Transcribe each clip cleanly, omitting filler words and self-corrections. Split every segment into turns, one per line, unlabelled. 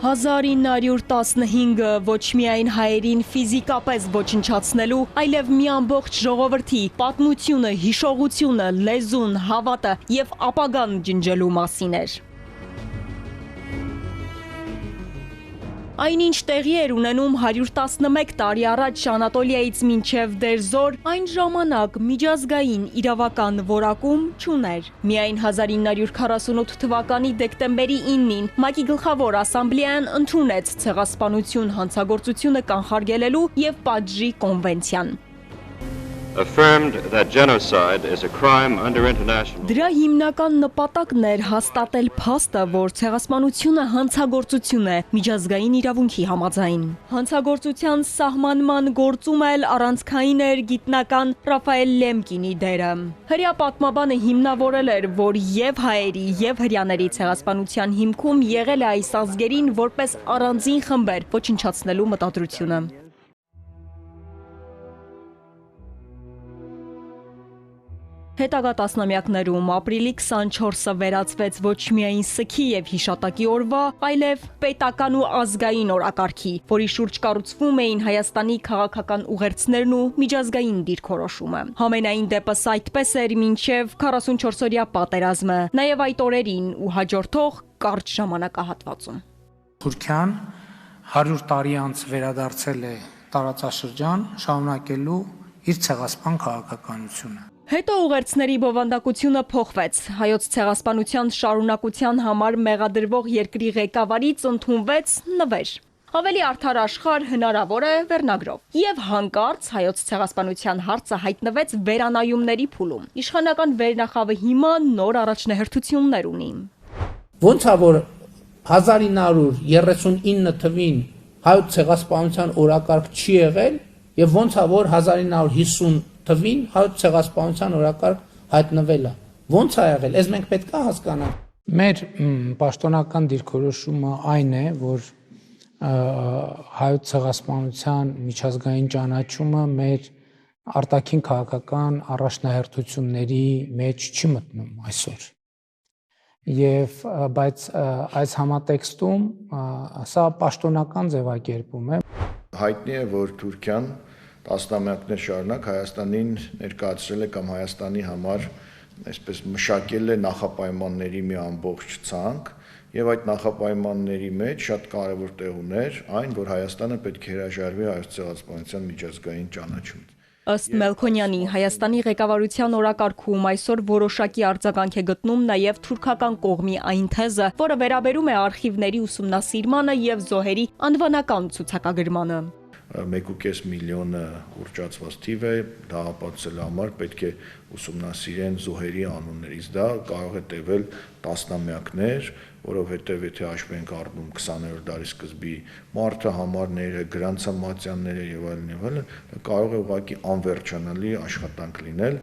1915-ը ոչ միայն հայերին ֆիզիկապես ոչնչացնելու, այլև մի ամբողջ ժողովրդի պատմությունը, հիշողությունը, լեզուն, հավատը և ապագան ջնջելու մասին էր։ Այնինչ տեղի էր ունենում 111 տարի առաջ Անատոլիայից մինչև Դերզոր, այն ժամանակ միջազգային իրավական որակում չուներ։ Միայն 1948 թվականի դեկտեմբերի 9-ին ՄԱԿ-ի գլխավոր ասամբլեան ընդունեց ցեղասպանություն հանցագործությունը կանխարգելելու և պատժի կոնվենցիան։
Affirmed that genocide is a crime under international.
Դրա հիմնական նպատակն էր հաստատել փաստը, որ ցեղասպանությունը հանցագործություն է միջազգային իրավունքի համաձայն։ Հանցագործության սահմանման գործում էլ առանցքային էր գիտնական Ռաֆայել Լեմկինի դերը։ Հրեա պատմաբանը հիմնավորել էր, որ եւ հայերի եւ հրեաների ցեղասպանության հիմքում եղել է այս ազգերին որպես առանձին խմբեր ոչնչացնելու մտադրությունը։ Հետագա տասնամյակներում ապրիլի 24-ը վերածվեց ոչ միայն սգի և հիշատակի օրվա, այլև պետական ու ազգային օրակարգի, որի շուրջ կառուցվում էին Հայաստանի քաղաքական ուղերձներն ու միջազգային դիրքորոշումը։ Համենայն դեպս այդպես էր մինչև 44-օրյա պատերազմը, նաև այդ օրերին ու հաջորդող կարճ ժամանակահատվածում։
Թուրքիան 100 տարի անց վերադարձել է տարածաշրջան, շարունակելու իր ցեղասպան քաղաքականությունը։
Հետո ուղերձների բովանդակությունը փոխվեց։ Հայոց ցեղասպանության շարունակության համար մեղադրվող երկրի ղեկավարից ընդունվեց նվեր։ Ավելի արդար աշխարհ հնարավոր է վերնագրով։ Եվ հանկարծ հայոց ցեղասպանության հարցը հայտնվեց վերանայումների փուլում։ Իշխանական վերնախավը հիմա նոր առաջնահերթություններ ունի։
Ոնց է որ 1939 թվին հայոց ցեղասպանության օրակարգ չի եղել եւ ոնց է որ 1950 թվին հայոց ցեղասպանության օրակարգ հայտնվել է։ Ոնց է եղել, այս մենք պետք է հասկանանք։
Մեր պաշտոնական դիրքորոշումը այն է, որ հայոց ցեղասպանության միջազգային ճանաչումը մեր արտաքին քաղաքական առաջնահերթությունների մեջ չի մտնում այսօր։ Եվ բայց այս համատեքստում սա պաշտոնական ձևակերպում է։
Հայտնի է, որ Թուրքիան տասնամյակներ շարունակ Հայաստանին ներկայացրել է կամ Հայաստանի համար այսպես մշակել է նախապայմանների մի ամբողջ ցանկ եւ այդ նախապայմանների մեջ շատ կարեւոր տեղ ուներ այն, որ Հայաստանը պետք է հրաժարվի հայոց ցեղասպանության միջազգային ճանաչումից։
Ըստ Մելքոնյանի, Հայաստանի ղեկավարության օրակարգում այսօր որոշակի արձագանք է գտնում նաև թուրքական կողմի այն թեզը, որը վերաբերում է արխիվների ուսումնասիրմանը եւ զոհերի անվանական ցուցակագրմանը։
1.5 միլիոնը ուռճացված թիվ է, դա ապացուցելու համար պետք է ուսումնասիրեն զոհերի անուններից, դա կարող է տևել տասնամյակներ, որովհետև եթե հաշվի ենք առնում 20-րդ դարի սկզբի մարդը համարները, գրանցամատյանները եւ այլն, կարող է ուղղակի անվերջանալի աշխատանք լինել։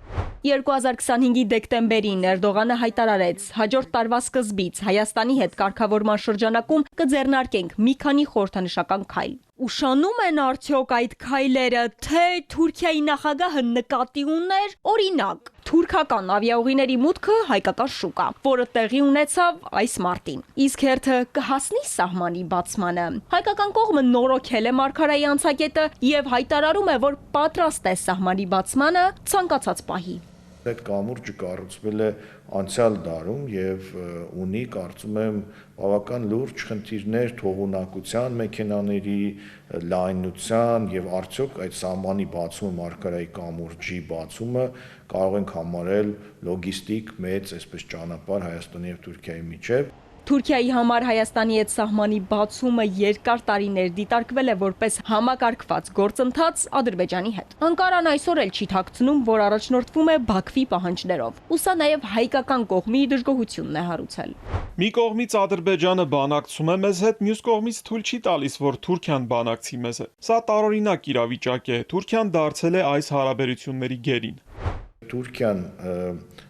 2025-ի դեկտեմբերին Էրդողանը հայտարարեց. հաջորդ տարվա սկզբից Հայաստանի հետ կարգավորման շրջանակում կձեռնարկենք մի քանի խորհրդանշական քայլ։ Ուշանում են արդյոք այդ քայլերը, թե Թուրքիայի նախագահը նկատի ուներ, օրինակ, թուրքական ավիաուղիների մուտքը հայկական շուկա, որը տեղի ունեցավ այս մարտին։ Իսկ հերթը կհասնի սահմանի բացմանը։ Հայկական կողմը նորոգել է մարգարայի անցակետը եւ հայտարարում է, որ պատրաստ է սահմանի բացմանը ցանկացած պահի։
Այդ կամուրջը կառուցվել է անցյալ դարում եւ ունի, կարծում եմ, բավական լուրջ խնդիրներ թողունակության, մեքենաների լայնության եւ արդյոք այդ սահմանի բացումը, մարգարայի կամուրջի բացումը կարող ենք համարել լոգիստիկ մեծ, այսպես ճանապարհ Հայաստանի եւ Թուրքիայի միջեւ։
Թուրքիայի համար Հայաստանի հետ սահմանի բացումը երկար տարիներ դիտարկվել է որպես համակարգված գործընթաց Ադրբեջանի հետ։ Անկարան այսօր էլ չի թաքցնում, որ առաջնորդվում է Բաքվի պահանջներով։ Ու սա նաև հայկական կողմի դժգոհությունն է հարուցել։
Մի կողմից Ադրբեջանը բանակցում է մեզ հետ, մյուս կողմից թույլ չի տալիս, որ Թուրքիան բանակցի մեզ հետ։ Սա տարօրինակ իրավիճակ է։ Թուրքիան դարձել է այս հարաբերությունների գերին։
Թուրքիան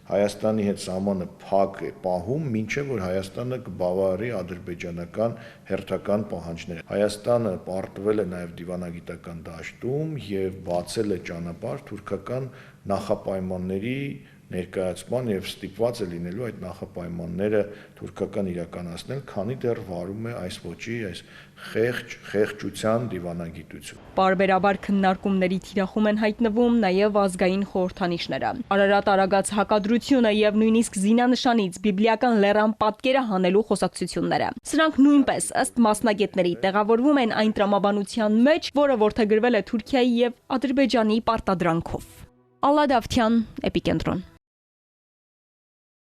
Հայաստանի հետ սահմանը փակ է պահում, մինչև որ Հայաստանը կբավարարի ադրբեջանական հերթական պահանջները։ Հայաստանը պարտվել է նաև դիվանագիտական դաշտում եւ բացել է ճանապարհ թուրքական նախապայմանների ներկայացման եւ ստիպված է լինելու այդ նախապայմանները թուրքական իրականացնել, քանի դեռ վարում է այս ոճի, այս խեղճության դիվանագիտություն։
Պարբերաբար քննարկումների թիրախում են հայտնվում նաև ազգային խորհրդանիշները։ Արարատ արագած հակադրությունը եւ նույնիսկ զինանշանից բիբլիական լեռան պատկերը հանելու խոսակցությունները։ Սրանք նույնպես ըստ մասնագետների տեղավորվում են այն տրամաբանության մեջ, որը որդեգրվել է Թուրքիայի եւ Ադրբեջանի պարտադրանքով։ Ալլա Դավթյան, Էպիկենտրոն։